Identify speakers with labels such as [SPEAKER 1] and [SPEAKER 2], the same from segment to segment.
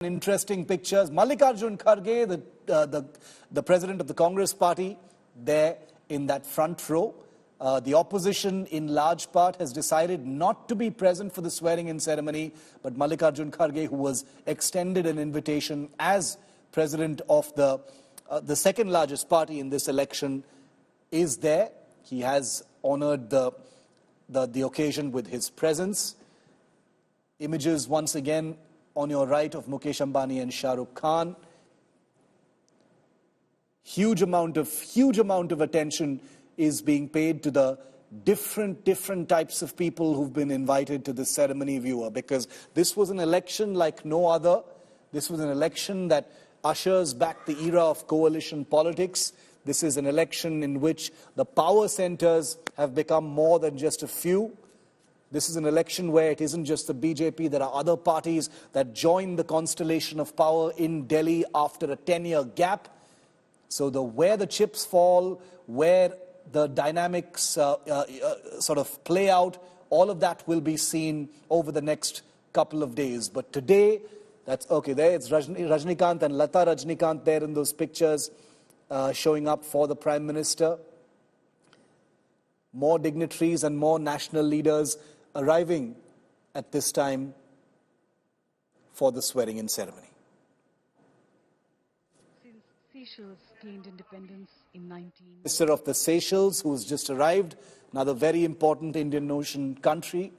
[SPEAKER 1] Interesting pictures. Mallikarjun Kharge, the president of the Congress party, there in that front row. The opposition, in large part, has decided not to be present for the swearing-in ceremony, but Mallikarjun Kharge, who was extended an invitation as president of the second largest party in this election, is there. He has honored the occasion with his presence. Images once again on your right of Mukesh Ambani and Shah Rukh Khan. Huge amount of attention is being paid to the different types of people who've been invited to this ceremony, viewer, because this was an election like no other. This was an election that ushers back the era of coalition politics. This is an election in which the power centers have become more than just a few. This is an election where it isn't just the BJP, there are other parties that join the constellation of power in Delhi after a 10-year gap. So where the chips fall, where the dynamics sort of play out, all of that will be seen over the next couple of days. But today, that's okay, there it's Rajnikant and Lata Rajnikant there in those pictures showing up for the Prime Minister. More dignitaries and more national leaders arriving at this time for the swearing-in ceremony.
[SPEAKER 2] Since Seychelles gained independence in
[SPEAKER 1] Minister of the Seychelles, who's just arrived, another very important Indian Ocean country,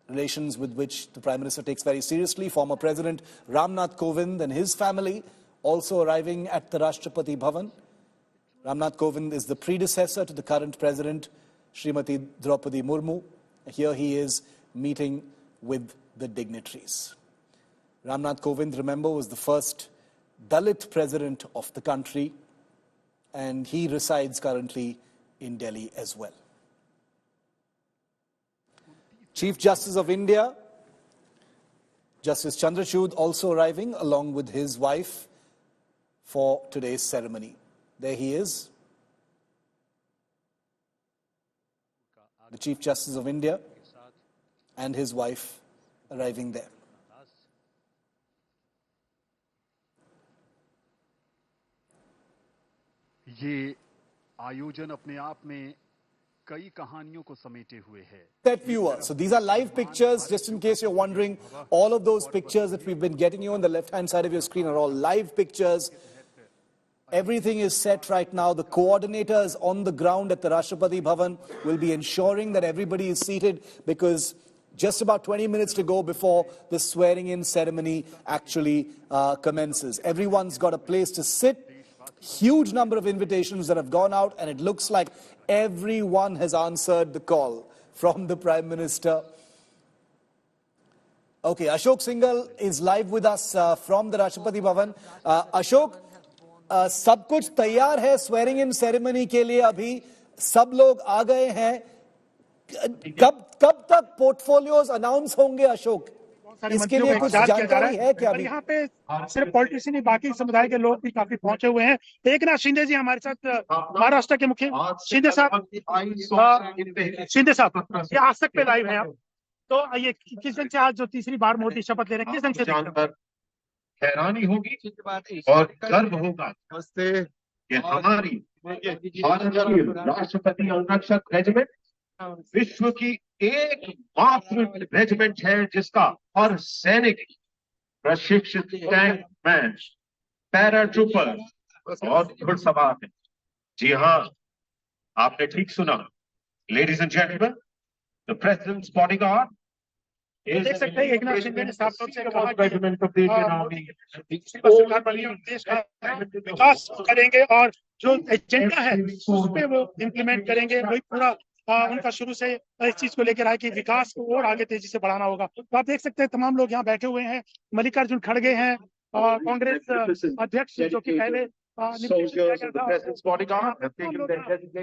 [SPEAKER 1] relations with which the Prime Minister takes very seriously. Former President Ramnath Kovind and his family also arriving at the Rashtrapati Bhavan. Ramnath Kovind is the predecessor to the current President, Srimati Draupadi Murmu. Here he is meeting with the dignitaries. Ramnath Kovind, remember, was the first Dalit president of the country, and he resides currently in Delhi as well. Chief Justice of India, Justice Chandrachud, also arriving along with his wife for today's ceremony. There he is, the Chief Justice of India and his wife arriving there.
[SPEAKER 3] ये आयोजन अपने आप में कई कहानियों को समेटे हुए है.
[SPEAKER 1] That viewer. So these are live pictures, just in case you're wondering. All of those pictures that we've been getting you on the left-hand side of your screen are all live pictures. Everything is set right now. The coordinators on the ground at the Rashtrapati Bhavan will be ensuring that everybody is seated, because just about 20 minutes to go before the swearing-in ceremony actually commences. Everyone's got a place to sit. Huge number of invitations that have gone out, and it looks like everyone has answered the call from the Prime Minister. Okay, Ashok Singhal is live with us from the Rashtrapati Bhavan. Ashok, सब कुछ तैयार है swearing in ceremony के लिए. अभी सब लोग आ गए हैं. कब तक पोर्टफोलियोज अनाउंस होंगे अशोक? इसके लिए कुछ जानकारी है क्या?
[SPEAKER 4] यहाँ पे सिर्फ पॉलिटिशियन ही, बाकी समुदाय के लोग भी काफी पहुंचे हुए हैं. एकनाथ शिंदे जी हमारे साथ, महाराष्ट्र के मुख्य शिंदे साहब ये आज तक पे लाइव है. तो ये किस ढंग से आज जो तीसरी बार मोदी शपथ ले रहे हैं, किस ढंग से
[SPEAKER 5] हैरानी होगी और गर्व होगा कि हमारी भारत की राष्ट्रपति अंगरक्षक रेजिमेंट विश्व की एकमात्र रेजिमेंट है जिसका हर सैनिक प्रशिक्षित टैंकमैन, पैराट्रूपर और घुड़सवार है. जी हाँ, आपने ठीक सुना. Ladies and gentleman, the president's bodyguard
[SPEAKER 4] देख सकते हैं. एकनाथ शिंदे ने साफ तौर से कहा देश का विकास करेंगे और जो एजेंडा है उस पे वो इम्प्लीमेंट करेंगे. वही पूरा उनका शुरू से इस चीज को लेकर आए कि विकास को और आगे तेजी से बढ़ाना होगा. तो आप देख सकते हैं तमाम लोग यहाँ बैठे हुए हैं. मल्लिकार्जुन खड़गे हैं, कांग्रेस अध्यक्ष जो कि पहले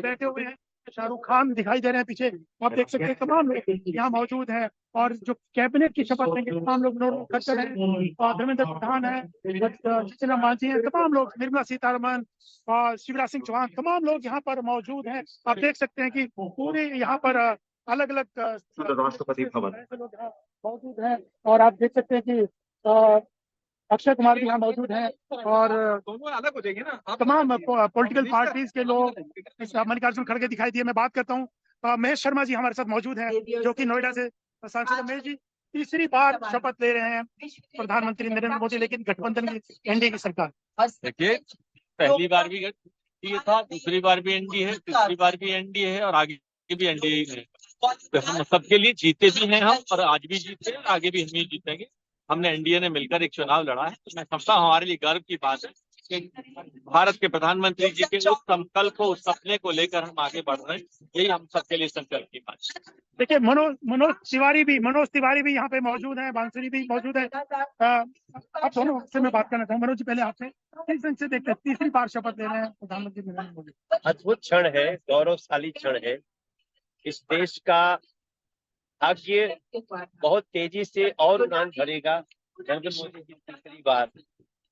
[SPEAKER 4] बैठे हुए हैं. शाहरुख खान दिखाई दे रहे हैं पीछे. आप देख सकते हैं तमाम लोग यहाँ मौजूद हैं. और जो कैबिनेट की शपथ लेंगे तमाम लोग, नोट खट्टर है, धर्मेंद्र प्रधान है, जितेंद्र मांझी है, तमाम लोग, निर्मला सीतारमण और शिवराज सिंह चौहान, तमाम लोग यहाँ पर मौजूद हैं. आप देख सकते हैं कि पूरे यहाँ पर अलग अलग
[SPEAKER 5] राष्ट्रपति भवन
[SPEAKER 4] मौजूद हैं. और आप देख सकते हैं कि अक्षय कुमार भी यहाँ मौजूद हैं और
[SPEAKER 6] दोनों अलग हो जाएंगे ना
[SPEAKER 4] तमाम पॉलिटिकल पार्टीज के लोग इस मल्लिकार्जुन खड़गे दिखाई दिए। मैं बात करता हूँ महेश शर्मा जी हमारे साथ मौजूद हैं, जो कि नोएडा से सांसद हैं। महेश जी, तीसरी बार शपथ ले रहे हैं प्रधानमंत्री नरेंद्र मोदी, लेकिन गठबंधन की एनडीए की सरकार।
[SPEAKER 7] देखिए, पहली बार भी एनडीए था, दूसरी बार भी एनडीए है, तीसरी बार भी एनडीए है और आगे भी एनडीए है। तो हम सबके लिए जीते भी हैं हम, और आज भी जीते हैं, आगे भी हम ही जीतेंगे। हमने एनडीए ने मिलकर एक चुनाव लड़ा है, तो मैं समझता हूँ हमारे लिए गर्व की बात है कि भारत के प्रधानमंत्री जी के उस संकल्प को, उस सपने को लेकर हम आगे बढ़ रहे हैं। यही हम सबके लिए संकल्प की बात है।
[SPEAKER 4] देखिए, मनोज तिवारी भी यहाँ पे मौजूद है, बांसुरी भी मौजूद है। आप दोनों से मैं बात करना चाहूँ। मनोज जी, पहले आपसे किस ढंग से देखते हैं तीसरी बार शपथ ले रहे हैं प्रधानमंत्री नरेंद्र मोदी?
[SPEAKER 8] अद्भुत क्षण है, गौरवशाली क्षण है। इस देश का भाग्य बहुत तेजी से और उड़ान भरेगा। नरेंद्र मोदी जी तीसरी बार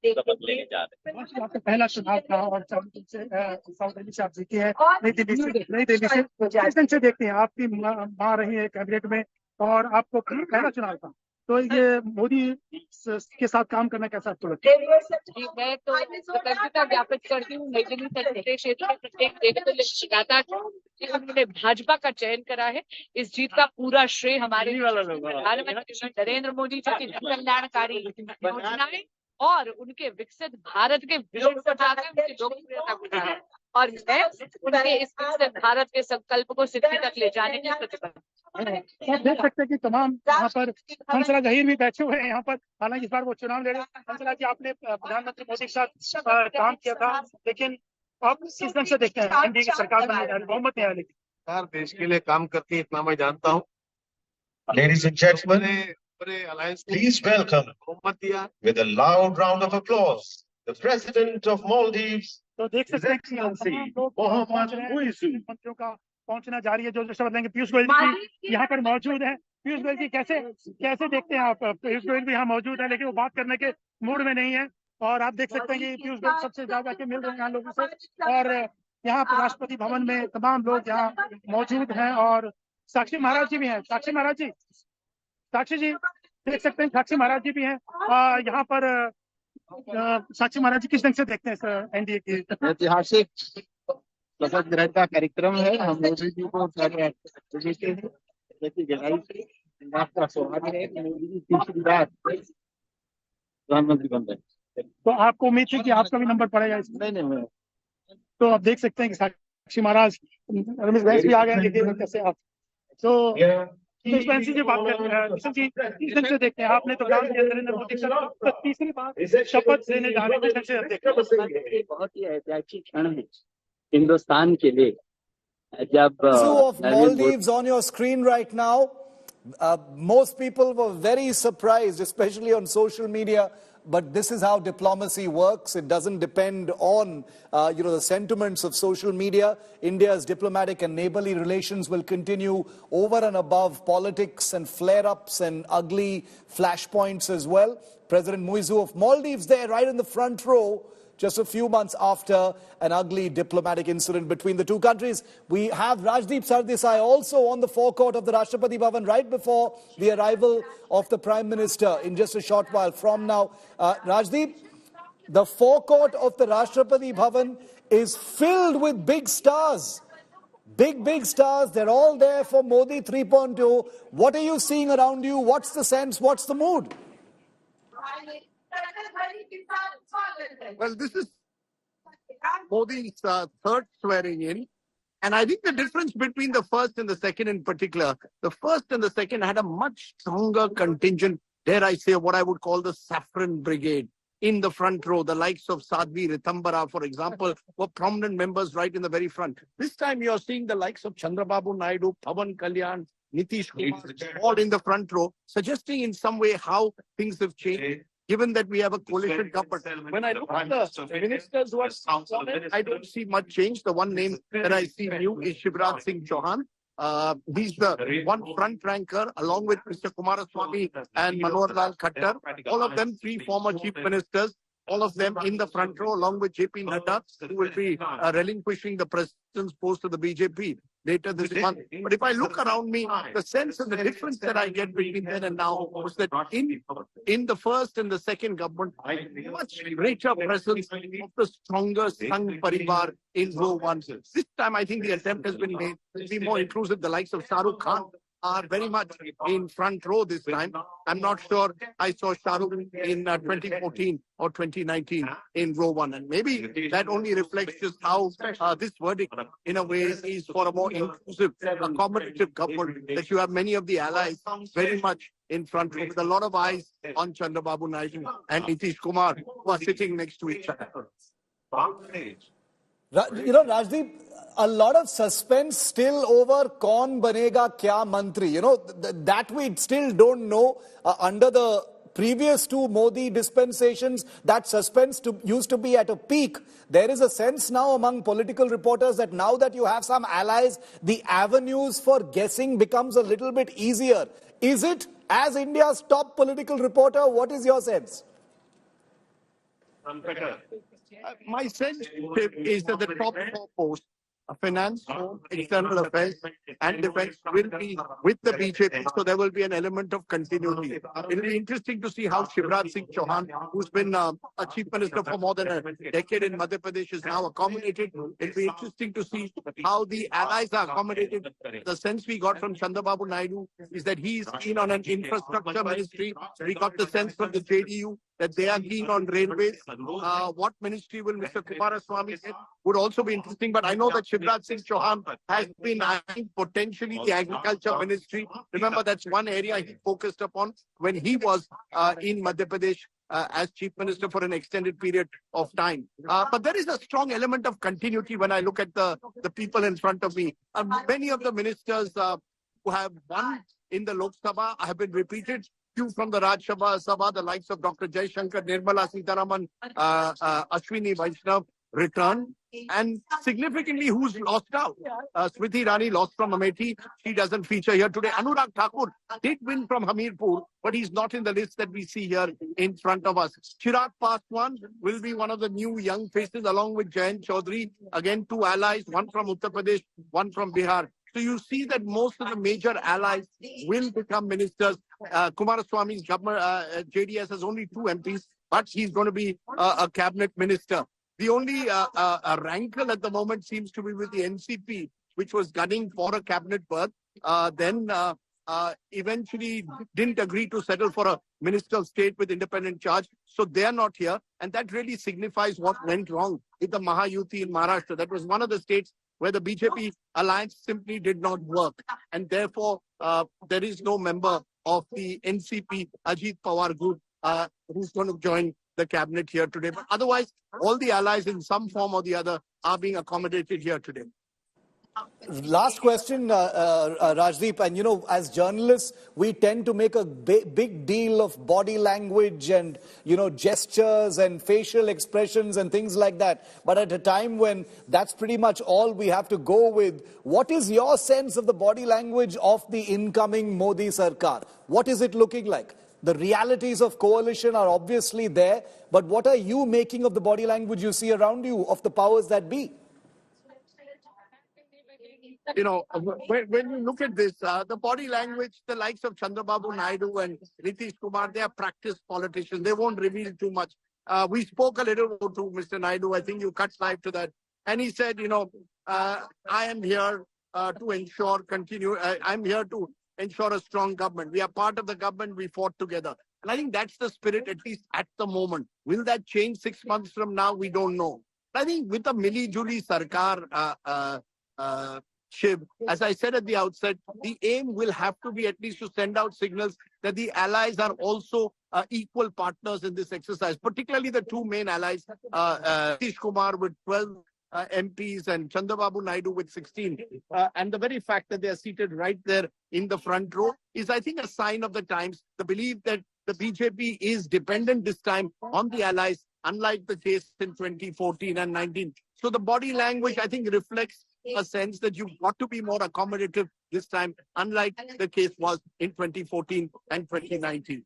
[SPEAKER 8] शपथ लेने जा रहे हैं।
[SPEAKER 4] आपका पहला चुनाव था और साउथ दिल्ली से आप जीती है, नई दिल्ली से किस ढंग से देखते हैं? आपकी मां रही है कैबिनेट में और आपको पहला चुनाव था, तो ये मोदी के साथ काम करना कैसा आपको लगता है?
[SPEAKER 9] जी, मैं तो कृतज्ञता ज्ञापित करती हूँ नई दिल्ली संसदीय क्षेत्र के प्रत्येक देवता कि उन्होंने भाजपा का चयन करा है। इस जीत का पूरा श्रेय हमारे प्रधानमंत्री नरेंद्र मोदी जी की जन कल्याणकारी योजनाएं और उनके विकसित भारत के विजन को जाकर उनकी लोकप्रियता को जाकर, और मैं उनके इस विकसित भारत के संकल्प को सिद्धि तक ले जाने की प्रतिबद्ध।
[SPEAKER 4] आप देख सकते हैं कि तमाम यहाँ पर हंसराज अहीर भी बैठे हुए हैं यहाँ पर। हालांकि इस बार वो चुनाव लड़े। हंसराज जी, आपने प्रधानमंत्री मोदी के साथ काम किया था, लेकिन आप किस ढंग से देखते हैं एनडीए की सरकार बनने जा रही है, बहुमत नहीं आया, लेकिन
[SPEAKER 5] सरकार देश के लिए काम करती है, इतना मैं जानता हूँ। Ladies and gentlemen, please welcome with a loud round of applause the President of Maldives.
[SPEAKER 4] तो देख सकते हैं कि मंत्रियों का पहुंचना जारी है, जो शपथ लेंगे। पीयूष गोयल जी यहाँ पर मौजूद है। पीयूष गोयल जी, कैसे देखते हैं आप? पीयूष गोयल भी यहाँ मौजूद है, लेकिन वो बात करने के मूड में नहीं है। और आप देख सकते हैं कि पीयूष गोयल सबसे ज्यादा के मिल रहे हैं यहाँ लोगों से। और यहाँ पर राष्ट्रपति भवन में तमाम लोग यहाँ मौजूद हैं और साक्षी महाराज जी भी हैं। साक्षी जी देख सकते हैं, साक्षी महाराज जी भी हैं यहाँ पर। साक्षी महाराज जी, किस ढंग से देखते हैं इस एनडीए की?
[SPEAKER 10] ऐतिहासिक शपथ ग्रहण का कार्यक्रम है। हम मोदी जी को का स्वागत है। मोदी जी तीसरी बार प्रधानमंत्री बन रहे हैं,
[SPEAKER 4] तो आपको उम्मीद थी कि आपका भी नंबर पड़ेगा इसमें?
[SPEAKER 10] नहीं।
[SPEAKER 4] तो आप देख सकते हैं कि साक्षी महाराज, रमेश बैस भी आ गए, लेकिन कैसे आप तो जी बात करते हैं। किशन जी, किस ढंग से देखते हैं? आपने तो काम किया नरेंद्र मोदी का तीसरी बार शपथ लेने जा रहे हैं, किस ढंग से देखते हैं?
[SPEAKER 10] बहुत ही ऐतिहासिक क्षण है हिंदुस्तान के लिए। जब
[SPEAKER 1] of Maldives on your screen right now. Most people were very surprised, especially on social media. But this is how diplomacy works. It doesn't depend on, the sentiments of social media. India's diplomatic and neighborly relations will continue over and above politics and flare-ups and ugly flashpoints as well. President Muizu of Maldives there, right in the front row, just a few months after an ugly diplomatic incident between the two countries. We have Rajdeep Sardesai also on the forecourt of the Rashtrapati Bhavan right before the arrival of the Prime Minister in just a short while from now. Rajdeep, the forecourt of the Rashtrapati Bhavan is filled with big stars. Big stars. They're all there for Modi 3.0. What are you seeing around you? What's the sense? What's the mood?
[SPEAKER 11] Well, this is Modi's third swearing in. And I think the difference between the first and the second in particular, the first and the second had a much stronger contingent, dare I say, what I would call the saffron brigade in the front row. The likes of Sadhvi Ritambara, for example, were prominent members right in the very front. This time you're seeing the likes of Chandrababu Naidu, Pawan Kalyan, Nitish Kumar, all in the front row, suggesting in some way how things have changed, given that we have a coalition government. When I look at the ministers who are on it, I don't see much change. The one name that I see new is Shivraj Singh Chauhan. He's the one front ranker, along with Mr. Kumaraswamy and Manohar Lal Khattar. All of them, three former chief ministers, all of them in the front row, along with JP Nadda, who will be relinquishing the president's post to the BJP. later this month. But if I look around me, the sense and the difference that I get between then and now was that in the first and the second government, much greater presence of the stronger Sangh Parivar in row one. This time, I think the attempt has been made to be more inclusive. The likes of Shah Rukh Khan are very much in front row this time. I'm not sure I saw Shah Rukh in 2014 or 2019 in row one. And maybe that only reflects just how this verdict, in a way, is for a more inclusive, accommodative government, that you have many of the allies very much in front row, with a lot of eyes on Chandrababu Naidu and Nitish Kumar, who are sitting next to each other.
[SPEAKER 1] Rajdeep, a lot of suspense still over kaun banega kya mantri. That we still don't know. Under the previous two Modi dispensations, that suspense used to be at a peak. There is a sense now among political reporters that now that you have some allies, the avenues for guessing becomes a little bit easier. Is it? As India's top political reporter, what is your sense?
[SPEAKER 11] My sense is that the top four posts, finance, home, external affairs, and defense, will be with the BJP. So there will be an element of continuity. It will be interesting to see how Shivraj Singh Chauhan, who's been a chief minister for more than a decade in Madhya Pradesh, is now accommodated. It will be interesting to see how the allies are accommodated. The sense we got from Chandrababu Naidu is that he is keen on an infrastructure ministry. We got the sense from the JDU that they are keen on railways. What ministry will Mr. Kumaraswamy get would also be interesting. But I know that Shivraj Singh Chauhan has been eyeing potentially the agriculture ministry. Remember, that's one area he focused upon when he was in Madhya Pradesh as chief minister for an extended period of time. But there is a strong element of continuity when I look at the people in front of me. Many of the ministers who have won in the Lok Sabha have been repeated. Few from the Rajya Sabha, the likes of Dr. Jaishankar, Nirmala Sitharaman, Ashwini Vaishnav return. And significantly, who's lost out? Smriti Irani lost from Amethi. She doesn't feature here today. Anurag Thakur did win from Hamirpur, but he's not in the list that we see here in front of us. Chirag Paswan will be one of the new young faces along with Jayant Chaudhary. Again, two allies, one from Uttar Pradesh, one from Bihar. So you see that most of the major allies will become ministers. Kumaraswamy's government, JDS has only 2 MPs, but he's going to be a cabinet minister. The only rankle at the moment seems to be with the NCP, which was gunning for a cabinet berth, then eventually didn't agree to settle for a minister of state with independent charge. So they are not here. And that really signifies what went wrong with the Mahayuti in Maharashtra. That was one of the states where the BJP alliance simply did not work. And therefore, there is no member of the NCP, Ajit Pawar group, who's going to join the cabinet here today. But otherwise, all the allies in some form or the other are being accommodated here today.
[SPEAKER 1] Last question, Rajdeep, and as journalists, we tend to make a big deal of body language and, gestures and facial expressions and things like that. But at a time when that's pretty much all we have to go with, what is your sense of the body language of the incoming Modi Sarkar? What is it looking like? The realities of coalition are obviously there, but what are you making of the body language you see around you of the powers that be?
[SPEAKER 11] When you look at this, the body language, the likes of Chandrababu Naidu and Nitish Kumar, they are practiced politicians. They won't reveal too much. We spoke a little to Mr. Naidu. I think you cut live to that. And he said, I am here to ensure I'm here to ensure a strong government. We are part of the government. We fought together. And I think that's the spirit, at least at the moment. Will that change 6 months from now? We don't know. But I think with a Mili-Juli Sarkar, Shiv, as I said at the outset, the aim will have to be at least to send out signals that the allies are also equal partners in this exercise, particularly the two main allies, Nitish Kumar with 12 MPs and Chandrababu Naidu with 16. And the very fact that they are seated right there in the front row is, I think, a sign of the times. The belief that the BJP is dependent this time on the allies, unlike the case in 2014 and 19. So the body language, I think, reflects a sense that you've got to be more accommodative this time, unlike the case was in 2014 and 2019.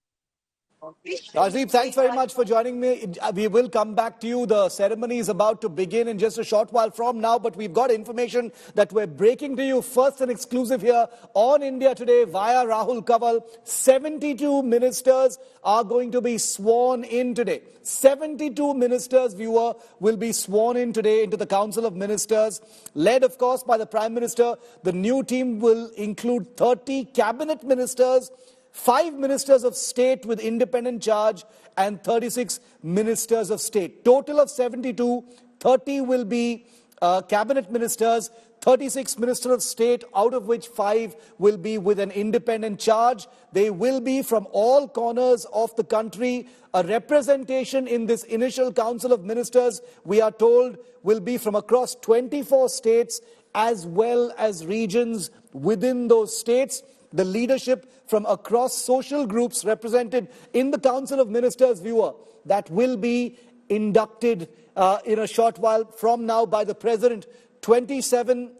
[SPEAKER 1] Rajdeep, thanks very much for joining me. We will come back to you. The ceremony is about to begin in just a short while from now, but we've got information that we're breaking to you first and exclusive here on India Today via Rahul Kanwal. 72 ministers are going to be sworn in today. 72 ministers, viewer, will be sworn in today into the Council of Ministers, led, of course, by the Prime Minister. The new team will include 30 cabinet ministers, 5 ministers of state with independent charge and 36 ministers of state. Total of 72, 30 will be cabinet ministers, 36 ministers of state, out of which 5 will be with an independent charge. They will be from all corners of the country. A representation in this initial Council of Ministers, we are told, will be from across 24 states as well as regions within those states. The leadership from across social groups represented in the Council of Ministers, viewer, that will be inducted in a short while from now by the President. 27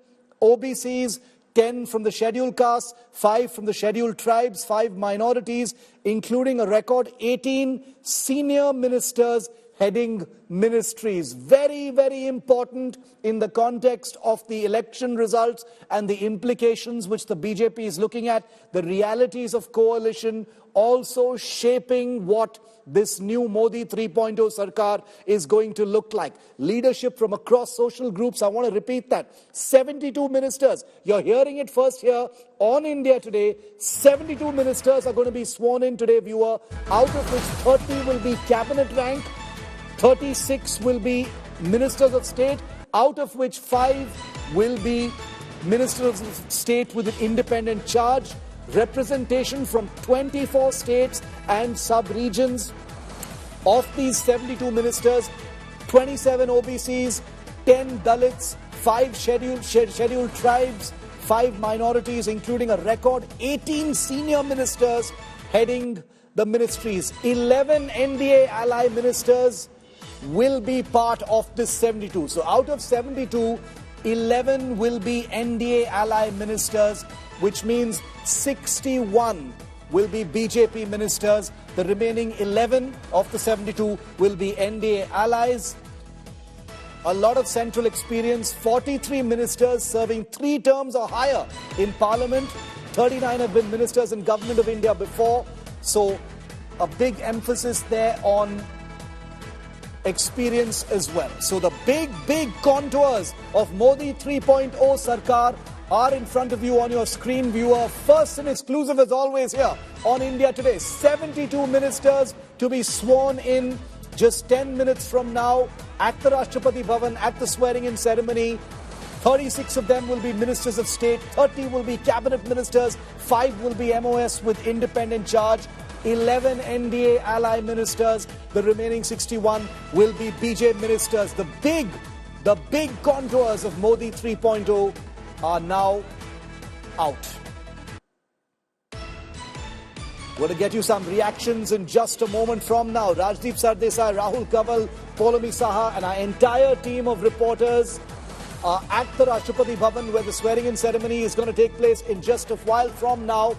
[SPEAKER 1] OBCs, 10 from the scheduled castes, 5 from the scheduled tribes, 5 minorities, including a record 18 senior ministers heading ministries. Very, very important in the context of the election results and the implications which the BJP is looking at, the realities of coalition, also shaping what this new Modi 3.0 Sarkar is going to look like. Leadership from across social groups, I want to repeat that. 72 ministers. You're hearing it first here on India Today. 72 ministers are going to be sworn in today, viewer, out of which 30 will be cabinet rank, 36 will be ministers of state, out of which 5 will be ministers of state with an independent charge. Representation from 24 states and sub-regions. Of these 72 ministers, 27 OBCs, 10 Dalits, 5 scheduled tribes, 5 minorities, including a record 18 senior ministers heading the ministries. 11 NDA ally ministers will be part of this 72. So out of 72, 11 will be NDA ally ministers, which means 61 will be BJP ministers. The remaining 11 of the 72 will be NDA allies. A lot of central experience, 43 ministers serving 3 terms or higher in Parliament. 39 have been ministers in Government of India before. So a big emphasis there on experience as well. So the big contours of Modi 3.0 Sarkar are in front of you on your screen, viewer. First and exclusive as always here on India Today. 72 ministers to be sworn in just 10 minutes from now at the Rashtrapati Bhavan at the swearing-in ceremony. 36 of them will be ministers of state, 30 will be cabinet ministers, 5 will be MOS with independent charge, 11 NDA ally ministers, the remaining 61 will be BJ ministers. The big contours of Modi 3.0 are now out. We're going to get you some reactions in just a moment from now. Rajdeep Sardesai, Rahul Kanwal, Poulomi Saha and our entire team of reporters are at the Rashtrapati Bhavan, where the swearing-in ceremony is going to take place in just a while from now.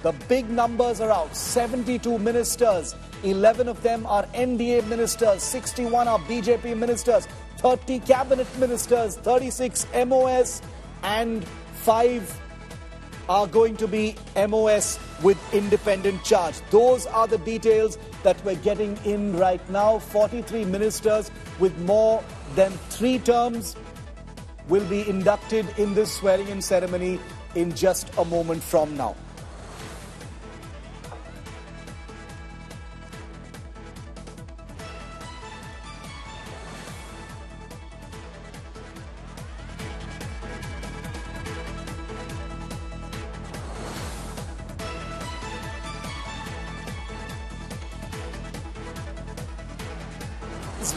[SPEAKER 1] The big numbers are out. 72 ministers, 11 of them are NDA ministers, 61 are BJP ministers, 30 cabinet ministers, 36 MOS and 5 are going to be MOS with independent charge. Those are the details that we're getting in right now. 43 ministers with more than 3 terms will be inducted in this swearing-in ceremony in just a moment from now.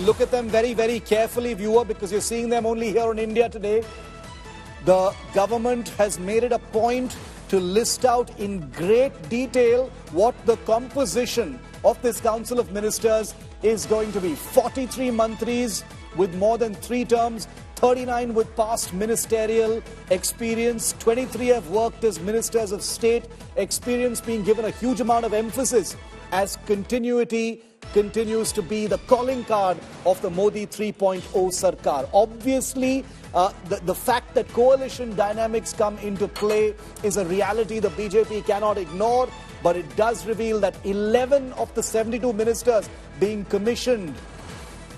[SPEAKER 1] Look at them very, very carefully, viewer, because you're seeing them only here on India Today. The government has made it a point to list out in great detail what the composition of this Council of Ministers is going to be. 43 mantris with more than 3 terms, 39 with past ministerial experience, 23 have worked as ministers of state, experience being given a huge amount of emphasis as continuity continues to be the calling card of the Modi 3.0 Sarkar. Obviously, the fact that coalition dynamics come into play is a reality the BJP cannot ignore, but it does reveal that 11 of the 72 ministers being commissioned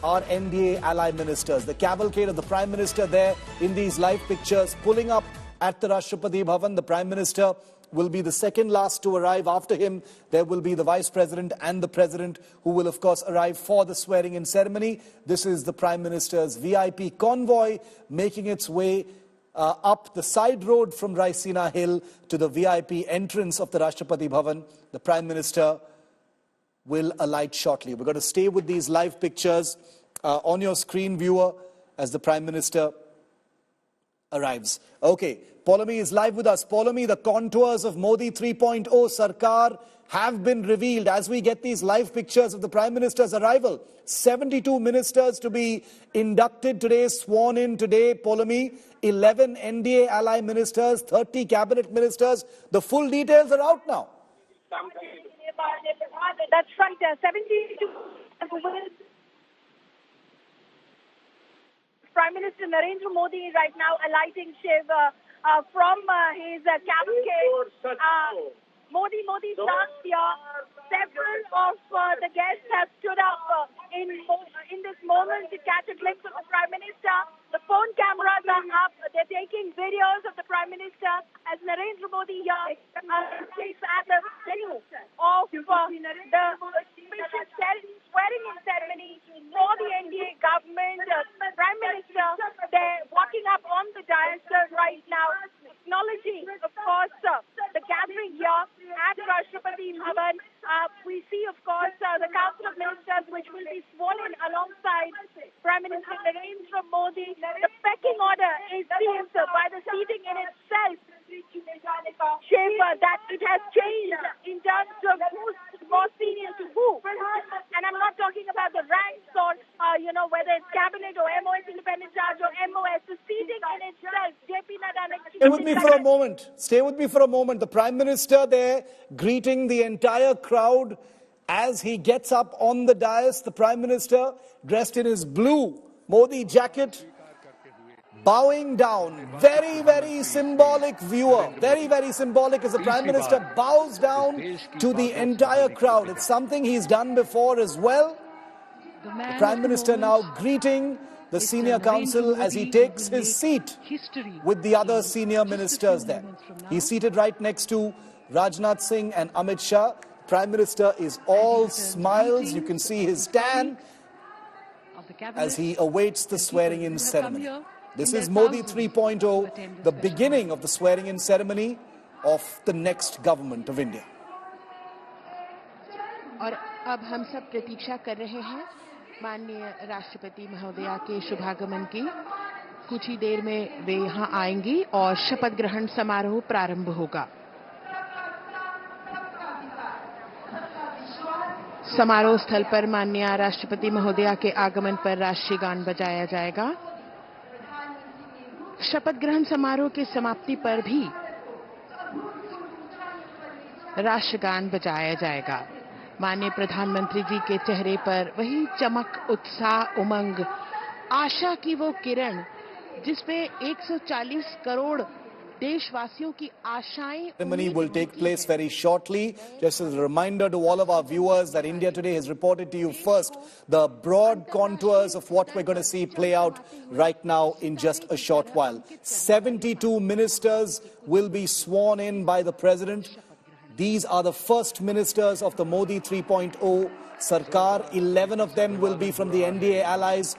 [SPEAKER 1] are NDA ally ministers. The cavalcade of the Prime Minister there in these live pictures pulling up at the Rashtrapati Bhavan. The Prime Minister will be the second last to arrive. After him, there will be the Vice President and the President who will, of course, arrive for the swearing-in ceremony. This is the Prime Minister's VIP convoy making its way up the side road from Raisina Hill to the VIP entrance of the Rashtrapati Bhavan. The Prime Minister will alight shortly. We're going to stay with these live pictures on your screen, viewer, as the Prime Minister arrives. Okay, Poulomi is live with us. Poulomi, the contours of Modi 3.0 Sarkar have been revealed as we get these live pictures of the Prime Minister's arrival. 72 ministers to be inducted today, sworn in today, Poulomi. 11 NDA ally ministers, 30 cabinet ministers. The full details are out now.
[SPEAKER 6] That's right, 72. Prime Minister Narendra Modi is right now alighting Shiv from his cavalcade. Modi starts here. Several of the guests have stood up in this moment to catch a glimpse of the Prime Minister. The phone cameras are up. They're taking videos of the Prime Minister as Narendra Modi here takes at the venue of the official swearing-in ceremony for the NDA government. Prime Minister, they're walking up on the dais right now, acknowledging, of course, the gathering here at Rashtrapati Bhavan. We see, of course, the Council of Ministers, which will be sworn in alongside Prime Minister Narendra Modi. The pecking order is sealed by the seating in itself. Shape that it has changed in terms of who's more senior to who. And I'm not talking about the ranks or, whether it's cabinet or MOS independent charge or MOS. The seating in itself, JP Nadda.
[SPEAKER 1] Stay with me for a moment. Stay with me for a moment. The Prime Minister there greeting the entire crowd as he gets up on the dais. The Prime Minister dressed in his blue Modi jacket, bowing down. Very, very symbolic, viewer. Very, very symbolic as the Prime Minister bows down to the entire crowd. It's something he's done before as well. The Prime Minister now greeting the senior council as he takes his seat with the other senior ministers there. He's seated right next to Rajnath Singh and Amit Shah. Prime Minister is all smiles. You can see his tan as he awaits the swearing-in ceremony. This is Modi 3.0, the beginning of the swearing-in ceremony of the next government of India.
[SPEAKER 12] और अब हम सब प्रतीक्षा कर रहे हैं माननीय राष्ट्रपति महोदया के शुभागमन की। कुछ ही देर में वे यहां आएंगी और शपथ ग्रहण समारोह प्रारंभ होगा। समारोह स्थल पर माननीय राष्ट्रपति महोदया के आगमन पर राष्ट्रीय गान बजाया जाएगा। शपथ ग्रहण समारोह की समाप्ति पर भी राष्ट्रगान बजाया जाएगा। माननीय प्रधानमंत्री जी के चेहरे पर वही चमक, उत्साह, उमंग, आशा की वो किरण जिसपे 140 करोड़ देशवासियों की आशाएं।
[SPEAKER 1] Ceremony will take place very shortly. Just as a reminder to all of our viewers that India Today has reported to you first the broad contours of what we're going to see play out right now in just a short while. 72 ministers will be sworn in by the President. These are the first ministers of the Modi 3.0 Sarkar. 11 of them will be from the NDA allies,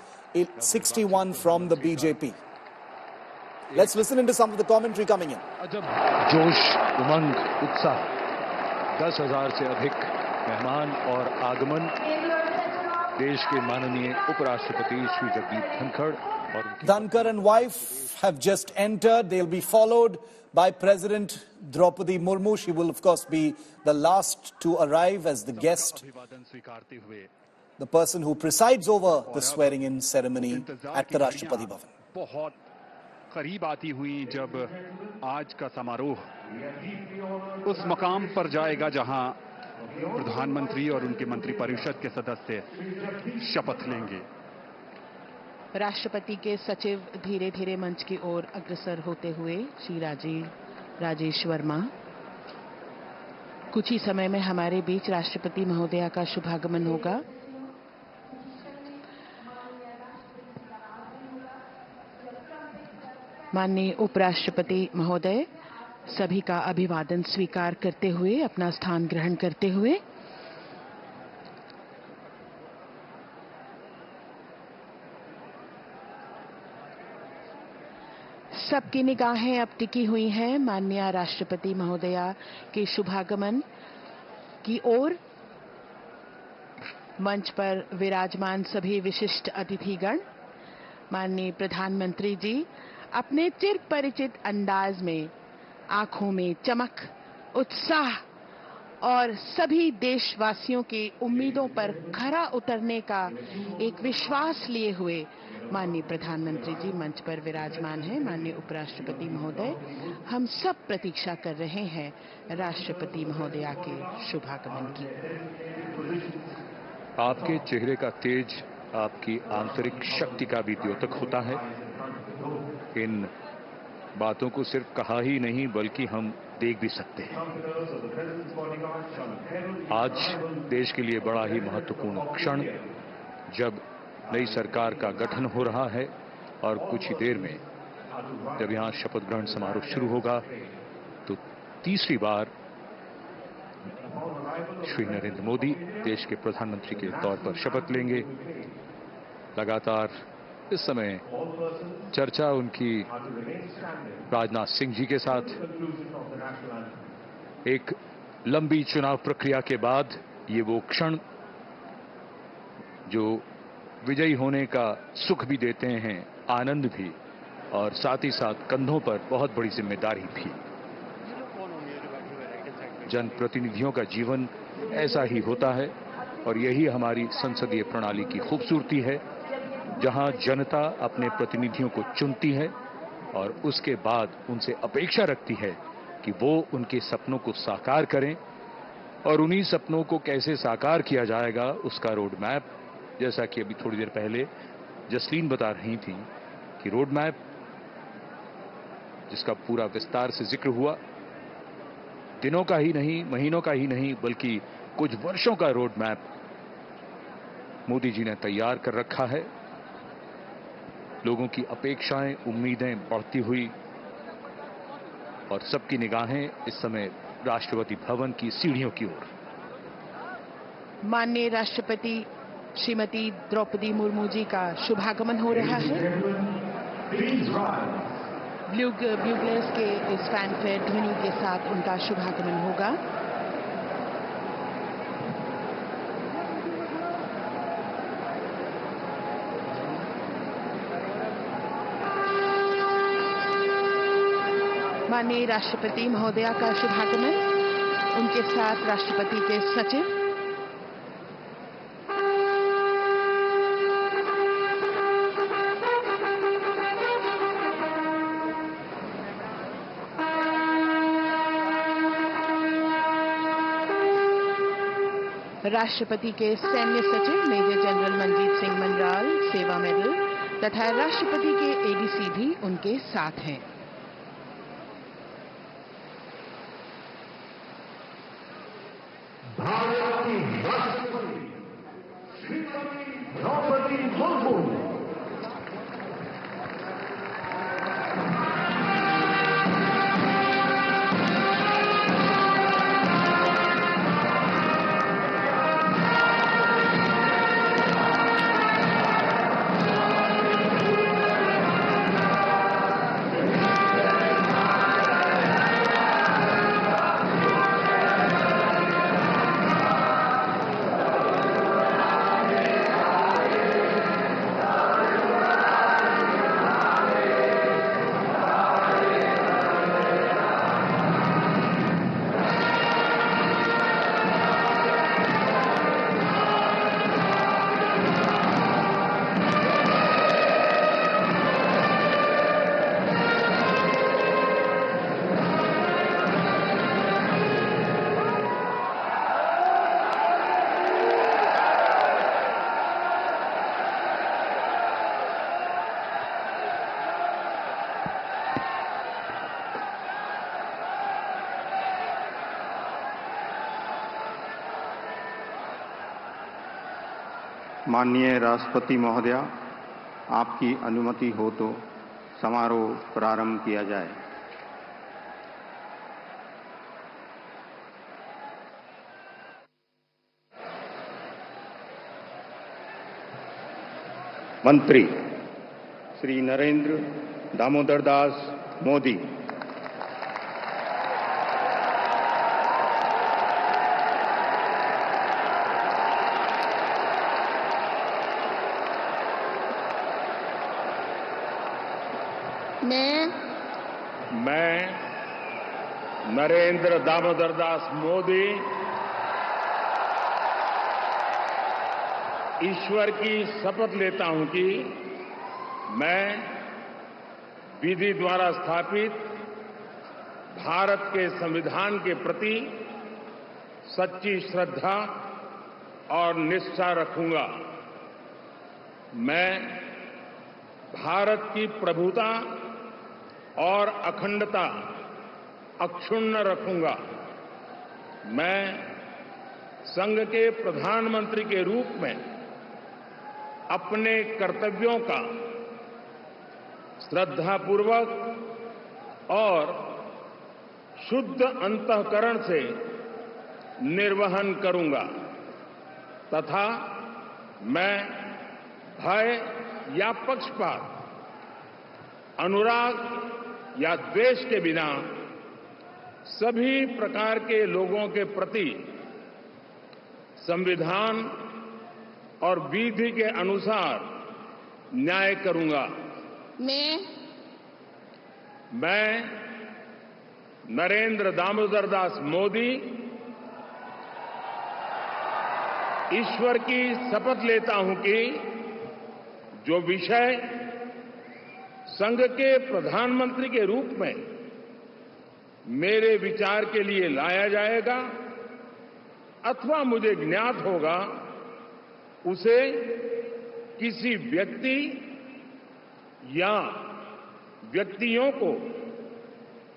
[SPEAKER 1] 61 from the BJP. Let's listen into some of the commentary coming in.
[SPEAKER 13] जोश, उमंग, उत्साह, 10,000 से अधिक मेहमान और आगमन देश के माननीय उपराष्ट्रपति श्री जगदीप धनखड़ और
[SPEAKER 1] Dhankar and wife have just entered. They'll be followed by President Draupadi Murmu. She will, of course, be the last to arrive as the guest, the person who presides over the swearing-in ceremony at the Rashtrapati Bhavan.
[SPEAKER 3] बहुत करीब आती हुई जब आज का समारोह उस मकाम पर जाएगा जहां प्रधानमंत्री और उनके मंत्रिपरिषद के सदस्य शपथ लेंगे।
[SPEAKER 12] राष्ट्रपति के सचिव धीरे धीरे मंच की ओर अग्रसर होते हुए श्री राजेश वर्मा। कुछ ही समय में हमारे बीच राष्ट्रपति महोदया का शुभागमन होगा। माननीय उपराष्ट्रपति महोदय सभी का अभिवादन स्वीकार करते हुए अपना स्थान ग्रहण करते हुए सबकी निगाहें अब टिकी हुई हैं माननीय राष्ट्रपति महोदया के शुभागमन की ओर। मंच पर विराजमान सभी विशिष्ट अतिथिगण, माननीय प्रधानमंत्री जी अपने चिर परिचित अंदाज में आंखों में चमक, उत्साह और सभी देशवासियों की उम्मीदों पर खरा उतरने का एक विश्वास लिए हुए माननीय प्रधानमंत्री जी मंच पर विराजमान हैं। माननीय उपराष्ट्रपति महोदय, हम सब प्रतीक्षा कर रहे हैं राष्ट्रपति महोदया के शुभागमन की।
[SPEAKER 13] आपके चेहरे का तेज आपकी आंतरिक शक्ति का भी द्योतक होता है। इन बातों को सिर्फ कहा ही नहीं बल्कि हम देख भी सकते हैं। आज देश के लिए बड़ा ही महत्वपूर्ण क्षण, जब नई सरकार का गठन हो रहा है और कुछ ही देर में जब यहां शपथ ग्रहण समारोह शुरू होगा तो तीसरी बार श्री नरेंद्र मोदी देश के प्रधानमंत्री के तौर पर शपथ लेंगे। लगातार इस समय चर्चा उनकी राजनाथ सिंह जी के साथ, एक लंबी चुनाव प्रक्रिया के बाद ये वो क्षण जो विजयी होने का सुख भी देते हैं, आनंद भी, और साथ ही साथ कंधों पर बहुत बड़ी जिम्मेदारी भी। जनप्रतिनिधियों का जीवन ऐसा ही होता है और यही हमारी संसदीय प्रणाली की खूबसूरती है, जहां जनता अपने प्रतिनिधियों को चुनती है और उसके बाद उनसे अपेक्षा रखती है कि वो उनके सपनों को साकार करें, और उन्हीं सपनों को कैसे साकार किया जाएगा उसका रोड मैप, जैसा कि अभी थोड़ी देर पहले जसलीन बता रही थी कि रोड मैप जिसका पूरा विस्तार से जिक्र हुआ, दिनों का ही नहीं, महीनों का ही नहीं, बल्कि कुछ वर्षों का रोड मैप मोदी जी ने तैयार कर रखा है। लोगों की अपेक्षाएं, उम्मीदें बढ़ती हुई और सबकी निगाहें इस समय राष्ट्रपति भवन की सीढ़ियों की ओर।
[SPEAKER 12] माननीय राष्ट्रपति श्रीमती द्रौपदी मुर्मू जी का शुभागमन हो रहा है। ब्यूगलर्स के इस फैनफेयर ध्वनि के साथ उनका शुभागमन होगा। माननीय राष्ट्रपति महोदया का शुभागमन, उनके साथ राष्ट्रपति के सचिव, राष्ट्रपति के सैन्य सचिव मेजर जनरल मनजीत सिंह मनराल सेवा मेडल तथा राष्ट्रपति के एडीसी भी उनके साथ हैं।
[SPEAKER 5] भारत की राष्ट्रपति श्रीमती द्रौपदी मुर्मू।
[SPEAKER 14] माननीय राष्ट्रपति महोदया, आपकी अनुमति हो तो समारोह प्रारंभ किया जाए। मंत्री श्री नरेंद्र दामोदर दास मोदी।
[SPEAKER 15] मैं नरेंद्र दामोदर दास मोदी ईश्वर की शपथ लेता हूं कि मैं विधि द्वारा स्थापित भारत के संविधान के प्रति सच्ची श्रद्धा और निष्ठा रखूंगा। मैं भारत की प्रभुता और अखंडता अक्षुण्ण रखूंगा। मैं संघ के प्रधानमंत्री के रूप में अपने कर्तव्यों का श्रद्धापूर्वक और शुद्ध अंतःकरण से निर्वहन करूंगा तथा मैं भय या पक्षपात, अनुराग या द्वेष के बिना सभी प्रकार के लोगों के प्रति संविधान और विधि के अनुसार न्याय करूंगा। मैं नरेंद्र दामोदर दास मोदी ईश्वर की शपथ लेता हूं कि जो विषय संघ के प्रधानमंत्री के रूप में मेरे विचार के लिए लाया जाएगा अथवा मुझे ज्ञात होगा, उसे किसी व्यक्ति या व्यक्तियों को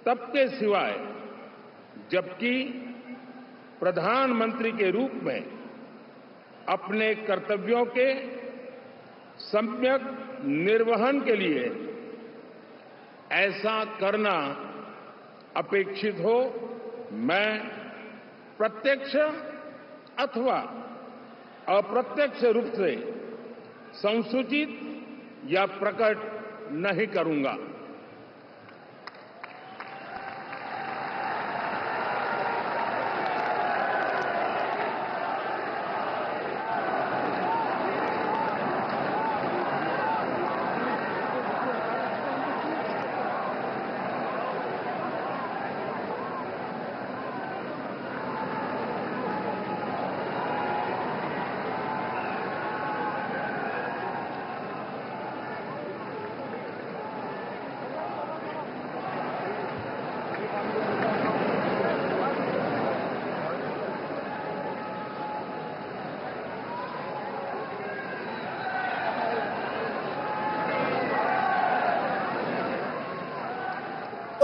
[SPEAKER 15] तब के सिवाय जबकि प्रधानमंत्री के रूप में अपने कर्तव्यों के सम्यक निर्वहन के लिए ऐसा करना अपेक्षित हो, मैं प्रत्यक्ष अथवा अप्रत्यक्ष रूप से संसूचित या प्रकट नहीं करूंगा।